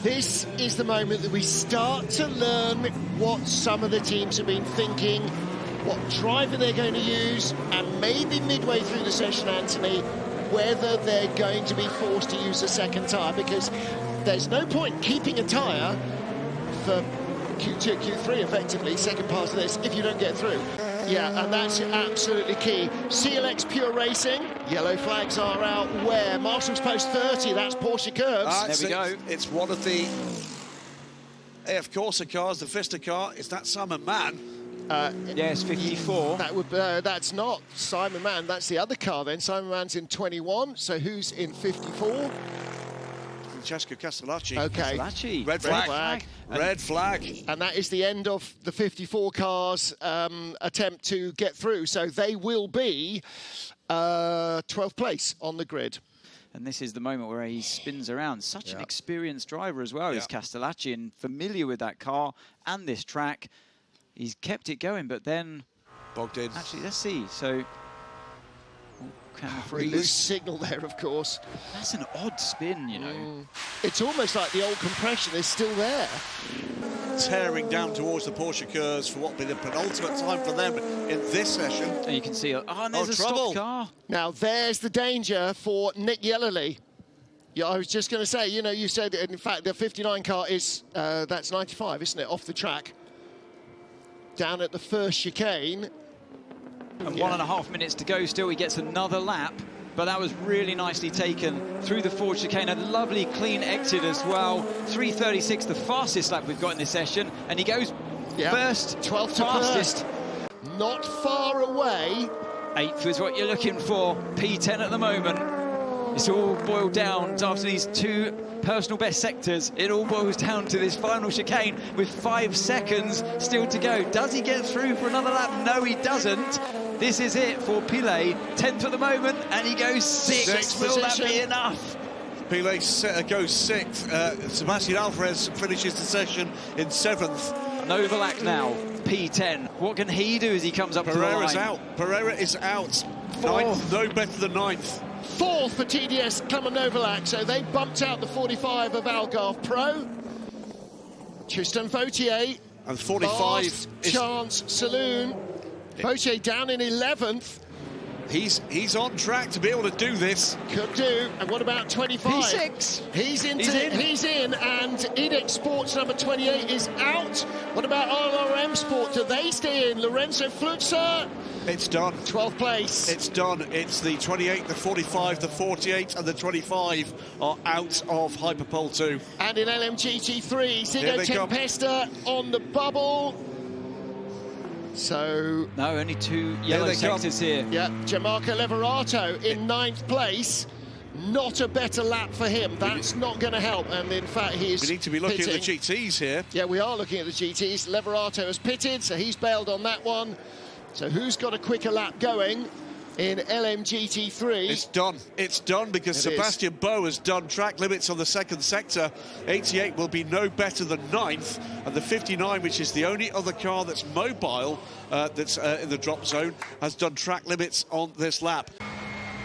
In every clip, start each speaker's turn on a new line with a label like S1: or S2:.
S1: This is the moment that we start to learn what some of the teams have been thinking, what driver they're going to use, and maybe midway through the session, Anthony, whether they're going to be forced to use a second tyre, because there's no point keeping a tyre for Q2, Q3, effectively, second pass of this, if you don't get through. Yeah, and that's absolutely key. CLX Pure Racing, yellow flags are out where? Marshall's Post 30, that's Porsche Curves.
S2: There we go. It's one of the AF Corsa cars, the Vista car. Is that Simon Mann?
S3: Yes, 54.
S1: That's not Simon Mann, that's the other car then. Simon Mann's in 21, so who's in 54?
S2: Francesco Castellacci.
S1: Okay.
S3: Castellacci.
S2: Red flag. Red flag.
S1: And that is the end of the 54 cars' attempt to get through. So they will be 12th place on the grid.
S3: And this is the moment where he spins around. Such an experienced driver as well, is Castellacci, and familiar with that car and this track. He's kept it going, but then...
S2: bogged in.
S3: Actually, let's see. So...
S1: We lose signal there, of course.
S3: That's an odd spin, you know.
S1: It's almost like the old compression is still there.
S2: Tearing down towards the Porsche Curves for what will be the penultimate time for them in this session.
S3: And you can see, and there's a
S2: trouble.
S3: stopped car.
S1: Now, there's the danger for Nick Yellerly. Yeah, I was just going to say, you know, you said, in fact, the 59 car is, that's 95, isn't it, off the track. Down at the first chicane.
S3: And 1.5 minutes to go still. He gets another lap, but that was really nicely taken through the forward chicane. A lovely clean exit as well. 3:36, the fastest lap we've got in this session, and he goes first,
S1: 12th to
S3: fastest.
S1: First. Not far away.
S3: 8th is what you're looking for. P10 at the moment. It's all boiled down after these two personal best sectors. It all boils down to this final chicane with 5 seconds still to go. Does he get through for another lap? No, he doesn't. This is it for Pile, 10th at the moment, and he goes 6th. Will that be enough?
S2: Pile goes 6th. Sebastian Alvarez finishes the session in 7th.
S3: Novalak now, P10. What can he do as he comes up to the line?
S2: Pereira's out. Pereira is out. 9th, no better than 9th.
S1: 4th for TDS Clement Novalak, so they bumped out the 45 of Algarve Pro. Tristan Vautier.
S2: And 45
S1: Last chance saloon. Vautier down in 11th.
S2: He's on track to be able to do this.
S1: Could do. And what about 25?
S3: P6.
S1: He's in, and Edex Sports number 28 is out. What about RRM Sport? Do they stay in? Lorenzo Flutzer.
S2: It's done.
S1: 12th place.
S2: It's done. It's the 28, the 45, the 48, and the 25 are out of Hyperpole 2.
S1: And in LMGT3, Zigo Tempesta on the bubble. So...
S3: no, only 2 yellow sectors here.
S1: Yeah, Gianmarco Leverato in 9th place. Not a better lap for him. That's not going to help. And in fact, he's
S2: We need to be looking
S1: pitting.
S2: at the GTs here.
S1: Yeah, we are looking at the GTs. Leverato has pitted, so he's bailed on that one. So who's got a quicker lap going in LMGT3?
S2: It's done. It's done because Sebastian Boe has done track limits on the 2nd sector. 88 will be no better than 9th. And the 59, which is the only other car that's mobile, that's in the drop zone, has done track limits on this lap.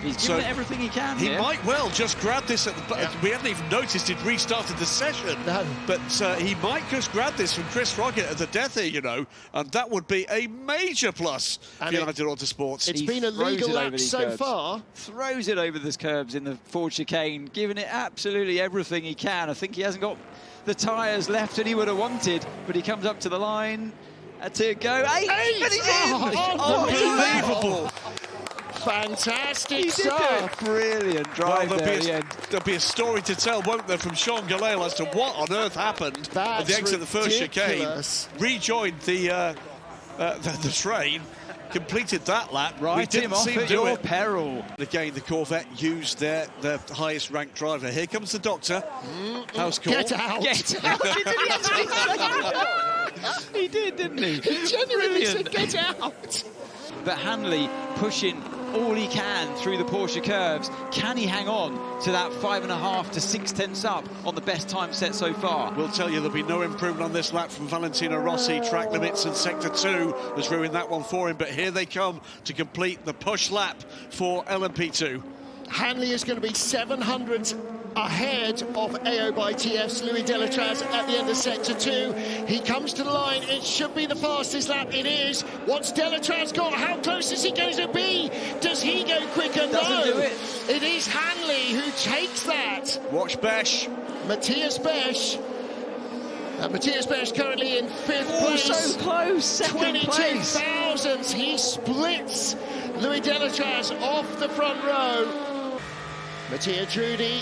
S3: He's given it everything he can.
S2: He might well just grab this at the... We hadn't even noticed he'd restarted the session.
S1: No.
S2: But he might just grab this from Chris Rocket at the death here, you know, and that would be a major plus for United Autosports.
S1: It's been a legal lap so far.
S3: Throws it over those curbs in the forward chicane, giving it absolutely everything he can. I think he hasn't got the tyres left that he would have wanted, but he comes up to the line to go 8! And he's in!
S2: Unbelievable!
S1: Fantastic stuff.
S3: Brilliant drive
S2: there'll be a story to tell, won't there, from Sean Galale as to what on earth happened at the exit of the first chicane. Rejoined the train, completed that lap.
S3: Right,
S2: we didn't
S3: off
S2: see him
S3: at
S2: do
S3: your
S2: it.
S3: peril.
S2: Again, the Corvette used their highest ranked driver. Here comes the doctor. House call.
S1: Get out.
S3: Get out. Did he actually say that? He did, didn't he?
S1: He genuinely said, get out.
S3: But Hanley pushing all he can through the Porsche curves. Can he hang on to that 5.5 to 6/10 up on the best time set so far?
S2: We'll tell you there'll be no improvement on this lap from Valentino Rossi. Track limits in Sector 2 has ruined that one for him, but here they come to complete the push lap for LMP2.
S1: Hanley is going to be 700 ahead of AO by TF's Louis Delatraz at the end of sector 2. He comes to the line. It should be the fastest lap. It is. What's Delatraz got? How close is he going to be? Does he go quicker?
S3: Doesn't do it.
S1: It is Hanley who takes that.
S2: Watch Besh.
S1: Matthias Besh. Matthias Besh currently in 5th place.
S3: So close, second
S1: 22
S3: place.
S1: thousandths. He splits Louis Delatraz off the front row. Mattia Drudy,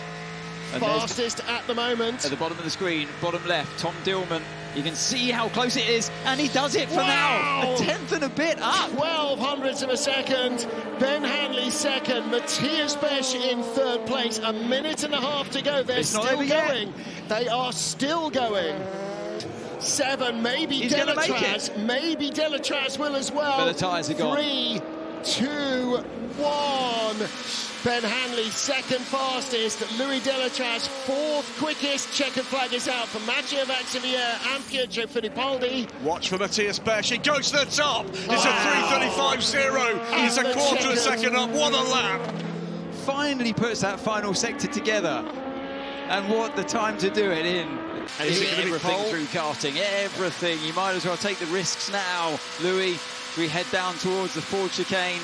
S1: fastest at the moment.
S3: At the bottom of the screen, bottom left, Tom Dillman. You can see how close it is, and he does it for now. A tenth and a bit up. 12 hundredths of a second. Ben Hanley second. Matthias Besh in 3rd place. A minute and a half to go. They're still going. They are still going. 7, maybe Delatraz. Maybe Delatraz will as well. But the tyres are gone.
S1: 3, 2, 1. Ben Hanley second fastest, Louis Delatraz 4th quickest. Checkered flag is out for Matteo Vaxivier and Pietro Fittipaldi.
S2: Watch for Matthias Besh. He goes to the top. It's a 3:35.0. He's a quarter of a second up. What a lap!
S3: Finally puts that final sector together. And what the time to do it in.
S2: And is it going to be
S3: everything
S2: pole?
S3: through karting, everything. You might as well take the risks now, Louis. We head down towards the forward chicane.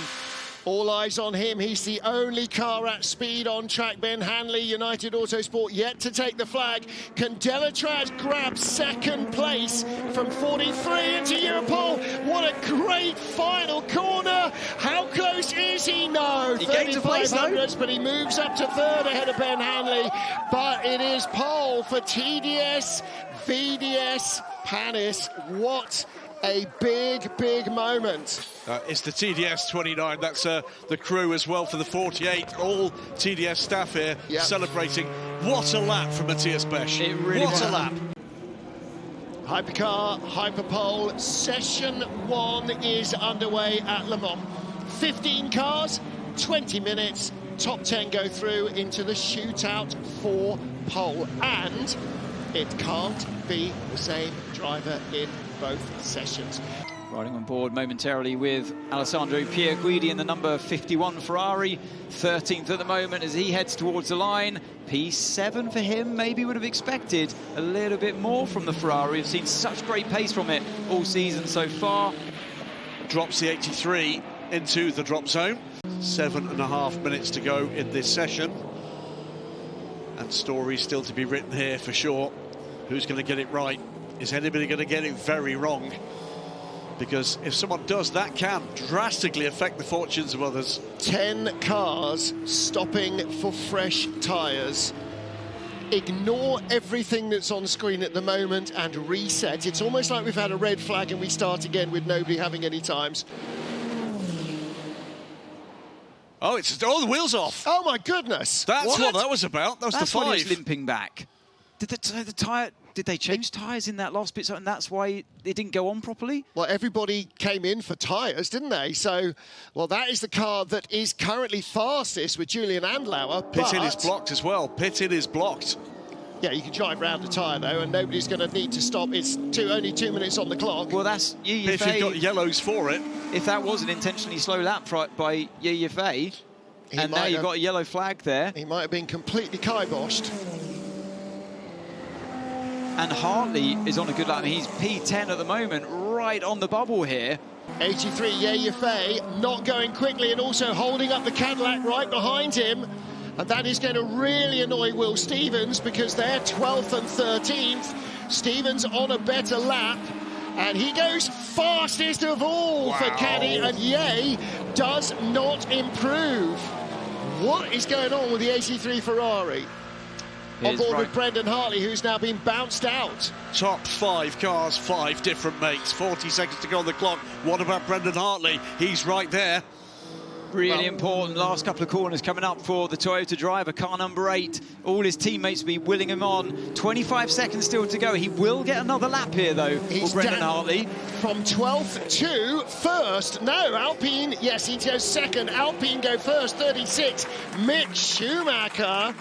S1: All eyes on him. He's the only car at speed on track. Ben Hanley, United Autosport, yet to take the flag. Can Delatraz grab 2nd place from 43 into Europole? What a great final corner. How close is he? No,
S3: He gains a place,
S1: 3500s, but he moves up to 3rd ahead of Ben Hanley. But it is pole for TDS, VDS, Panis. What a big moment.
S2: It's the TDS 29. That's the crew as well for the 48. All TDS staff here celebrating. What a lap from Matthias Besh.
S3: It really
S2: what
S3: was.
S2: a lap.
S1: Hypercar, Hyperpole, session 1 is underway at Le Mans. 15 cars, 20 minutes, top 10 go through into the shootout for pole. And it can't be the same driver in both sessions.
S3: Riding on board momentarily with Alessandro Pierguidi in the number 51 Ferrari, 13th at the moment as he heads towards the line. P7 for him, maybe would have expected a little bit more from the Ferrari. We've seen such great pace from it all season so far.
S2: Drops the 83 into the drop zone. 7.5 minutes to go in this session. And stories still to be written here for sure. Who's going to get it right? Is anybody going to get it very wrong? Because if someone does, that can drastically affect the fortunes of others.
S1: 10 cars stopping for fresh tyres. Ignore everything that's on screen at the moment and reset. It's almost like we've had a red flag and we start again with nobody having any times.
S2: Oh, the wheel's off.
S1: Oh my goodness.
S2: That's what that was about. That was
S3: That's
S2: the
S3: why
S2: 5.
S3: he's limping back. Did they change tyres in that last bit, and that's why it didn't go on properly?
S1: Well, everybody came in for tyres, didn't they? So, well, that is the car that is currently fastest with Julian Andlauer.
S2: Pit-in is blocked as well. Pit-in is blocked.
S1: Yeah, you can drive round the tyre, though, and nobody's going to need to stop. It's only 2 minutes on the clock.
S3: Well, that's Yaya
S2: If you've got yellows for it.
S3: If that was an intentionally slow lap by Yaya Fei, and now you've got a yellow flag there.
S1: He might have been completely kiboshed.
S3: And Hartley is on a good lap. He's P10 at the moment, right on the bubble here.
S1: 83, Yaya Fei, not going quickly and also holding up the Cadillac right behind him. And that is going to really annoy Will Stevens because they're 12th and 13th. Stevens on a better lap. And he goes fastest of all for Caddy. And Ye does not improve. What is going on with the 83 Ferrari? On board with Brendan Hartley, who's now been bounced out.
S2: Top 5 cars, 5 different makes. 40 seconds to go on the clock. What about Brendan Hartley? He's right there.
S3: Really important last couple of corners coming up for the Toyota driver, car number 8. All his teammates will be willing him on. 25 seconds still to go. He will get another lap here, though, for Brendan Hartley.
S1: From 12th to 1st. No, Alpine, yes, he goes 2nd. Alpine go 1st, 36. Mick Schumacher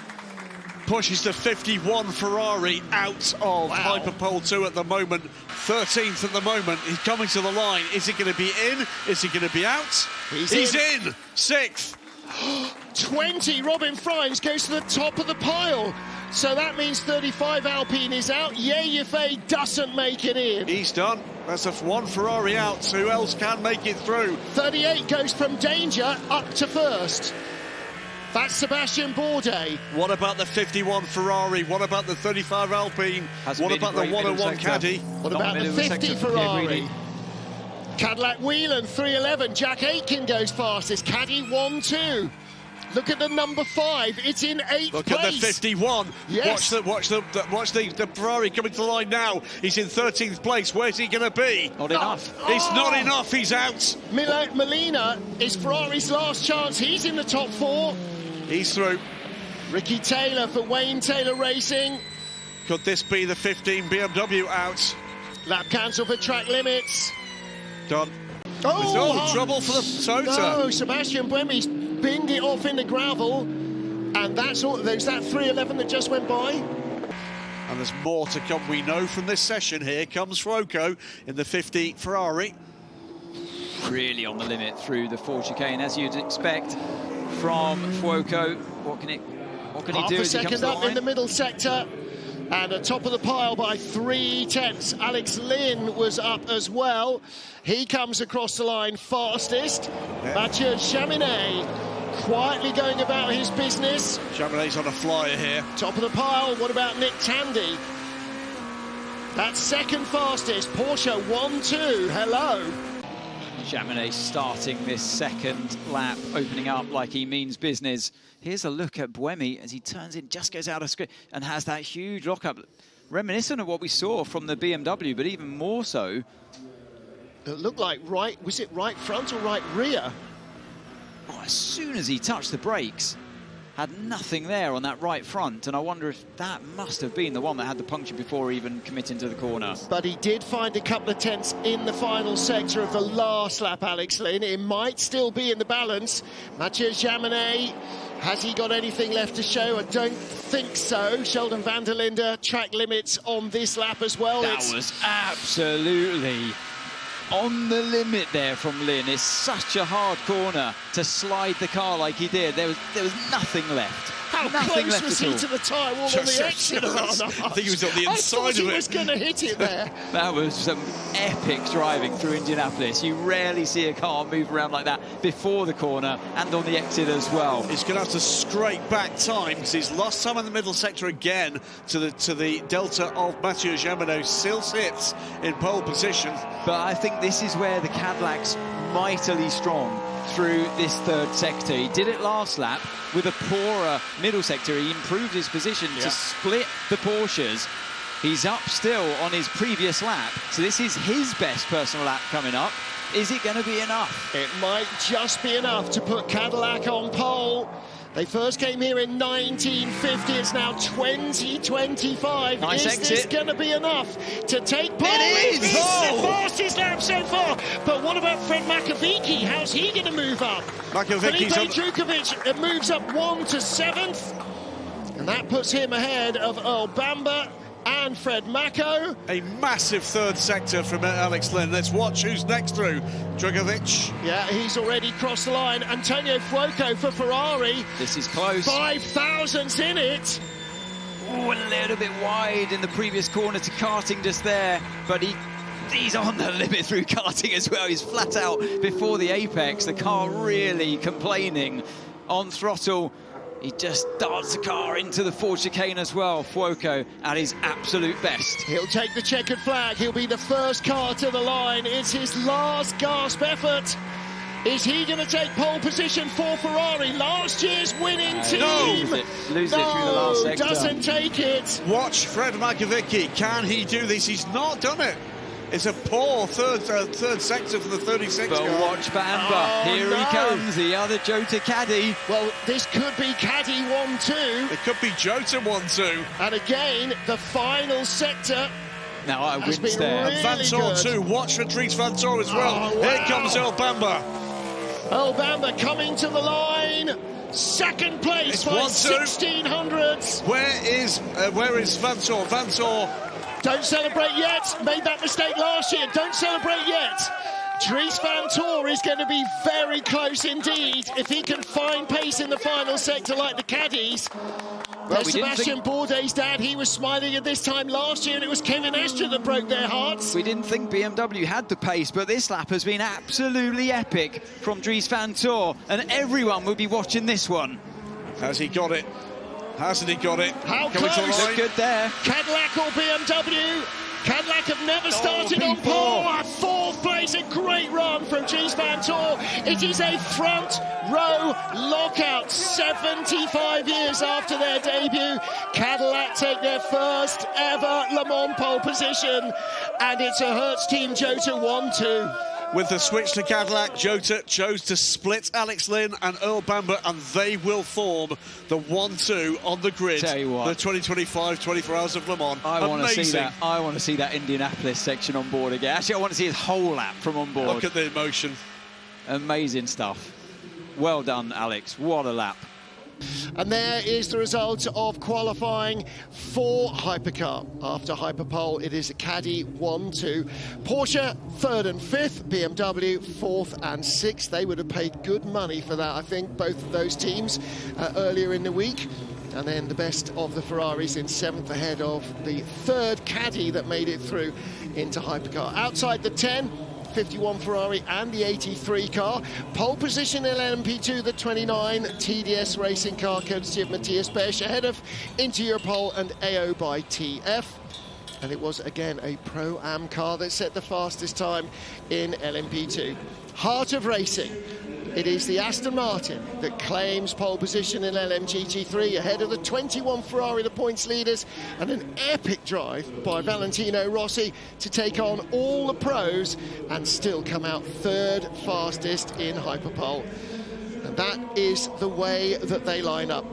S2: pushes the 51 Ferrari out of Hyperpole 2 at the moment. 13th at the moment. He's coming to the line. Is he going to be in? Is he going to be out? He's in. 6th.
S1: 20, Robin Freins goes to the top of the pile. So that means 35 Alpine is out. Yefei doesn't make it in.
S2: He's done. That's one Ferrari out. Who else can make it through?
S1: 38 goes from danger up to first. That's Sebastian Bourdais.
S2: What about the 51 Ferrari? What about the 35 Alpine? What about the 101 Caddy?
S1: What about the 50 Ferrari? Cadillac Whelan 311. Jack Aitken goes fastest. Caddy 1-2. Look at the number 5. It's in 8th place.
S2: Look at the 51.
S1: Yes.
S2: Watch the Ferrari coming to the line now. He's in 13th place. Where's he going to be?
S3: Not enough.
S2: It's not enough. He's out.
S1: Molina is Ferrari's last chance. He's in the top 4.
S2: He's through.
S1: Ricky Taylor for Wayne Taylor Racing.
S2: Could this be the 15 BMW out?
S1: Lap cancel for track limits.
S2: Done.
S1: Oh,
S2: trouble for the Tota.
S1: No, Sebastian Buemi's binned it off in the gravel. And that's all. There's that 311 that just went by.
S2: And there's more to come. We know from this session. Here comes Fuoco in the 50 Ferrari.
S3: Really on the limit through the 4 chicane, as you'd expect from Fuoco. What can he do?
S1: Half a second up in the middle sector. And at top of the pile by 3/10. Alex Lynn was up as well. He comes across the line fastest. Mathieu Jaminet quietly going about his business.
S2: Jaminet's on a flyer here.
S1: Top of the pile, what about Nick Tandy? That's second fastest. Porsche 1-2. Hello.
S3: Jaminet starting this second lap, opening up like he means business. Here's a look at Buemi as he turns in, just goes out of script and has that huge lockup. Reminiscent of what we saw from the BMW, but even more so.
S1: It looked like was it right front or right rear?
S3: Oh, as soon as he touched the brakes, had nothing there on that right front, and I wonder if that must have been the one that had the puncture before even committing to the corner.
S1: But he did find a couple of tenths in the final sector of the last lap, Alex Lynn. It might still be in the balance. Mathieu Jaminet, has he got anything left to show? I don't think so. Sheldon van der Linde, track limits on this lap as well.
S3: That was absolutely on the limit there from Lynn. It's such a hard corner to slide the car like he did. There was nothing left.
S1: How close was he to the tyre wall on the exit?
S2: I think he was on the inside of it.
S1: I thought he was going to hit it there.
S3: That was some epic driving through Indianapolis. You rarely see a car move around like that before the corner and on the exit as well.
S2: He's going to have to scrape back time because he's lost time in the middle sector again to the delta of Mathieu Jaminet. Still sits in pole position.
S3: But I think this is where the Cadillac's mightily strong through this third sector. He did it last lap with a poorer middle sector. He improved his position to split the Porsches. He's up still on his previous lap, so this is his best personal lap coming up. Is it going to be enough?
S1: It might just be enough to put Cadillac on pole. They first came here in 1950. It's now 2025.
S3: Nice exit.
S1: Is this going to be enough to take pole?
S3: It is!
S1: The fastest lap so far. But what about Fred Makovici? How's he going to move up? Felipe Drukovic moves up 1 to 7th. And that puts him ahead of Earl Bamber and Fred Mako.
S2: A massive third sector from Alex Lynn. Let's watch who's next through. Drukovic.
S1: Yeah, he's already crossed the line. Antonio Fuoco for Ferrari.
S3: This is close.
S1: 5,000's in it.
S3: Oh, a little bit wide in the previous corner to karting just there, but he's on the limit through karting as well. He's flat out before the apex. The car really complaining on throttle. He just darts the car into the 4 chicane as well. Fuoco at his absolute best.
S1: He'll take the checkered flag. He'll be the first car to the line. It's his last gasp effort. Is he going to take pole position for Ferrari? Last year's winning team.
S3: Lose it through the last sector.
S1: Doesn't take it.
S2: Watch Fred Makovici. Can he do this? He's not done it. It's a poor third sector for the 36
S3: But
S2: car.
S3: watch Bamber. Here he comes, the other Jota Caddy.
S1: Well, this could be Caddy 1-2.
S2: It could be Jota 1-2.
S1: And again, the final sector.
S3: Now I
S1: Has
S3: winced
S1: been
S3: there.
S1: really
S2: Vantor
S1: good.
S2: 2. Watch for Dries Vantor as well.
S1: Oh, wow.
S2: Here comes Earl Bamber.
S1: Earl Bamber coming to the line. Second place
S2: It's
S1: by
S2: 1-2.
S1: 1600ths.
S2: Where is Vantor? Vantor.
S1: Don't celebrate yet. Made that mistake last year. Don't celebrate yet. Dries Van Tor is going to be very close indeed. If he can find pace in the final sector like the caddies. Well, Sebastian Bourdais' dad, he was smiling at this time last year, and it was Kevin Estre that broke their hearts.
S3: We didn't think BMW had the pace, but this lap has been absolutely epic from Dries Van Tor, and everyone will be watching this one.
S2: Has he got it? Hasn't he got it?
S1: How
S2: Coming
S1: close?
S3: Look good there.
S1: Cadillac or BMW? Cadillac have never started on pole. A fourth place, a great run from Dries Van Tor. It is a front row lockout. 75 years after their debut, Cadillac take their first ever Le Mans pole position, and it's a Hertz Team Jota 1-2.
S2: With the switch to Cadillac, Jota chose to split Alex Lynn and Earl Bamber, and they will form the 1-2 on the grid.
S3: Tell you what,
S2: the 2025 24 Hours of Le Mans.
S3: I want to see that. I want to see that Indianapolis section on board again. Actually, I want to see his whole lap from on board.
S2: Look at the emotion.
S3: Amazing stuff. Well done, Alex. What a lap.
S1: And there is the result of qualifying for Hypercar. After Hyperpole, it is a Caddy 1-2. Porsche 3rd and 5th, BMW 4th and 6th. They would have paid good money for that, I think, both of those teams earlier in the week. And then the best of the Ferraris in 7th, ahead of the 3rd Caddy that made it through into Hypercar. Outside the 10, 51 Ferrari and the 83 car. Pole position in LMP2, the 29 TDS racing car, courtesy of Matthias Besch, ahead of Interpole and AO by TF. And it was again a Pro-Am car that set the fastest time in LMP2. Heart of racing. It is the Aston Martin that claims pole position in LMGT3 ahead of the 21 Ferrari, the points leaders, and an epic drive by Valentino Rossi to take on all the pros and still come out 3rd fastest in Hyperpole. And that is the way that they line up.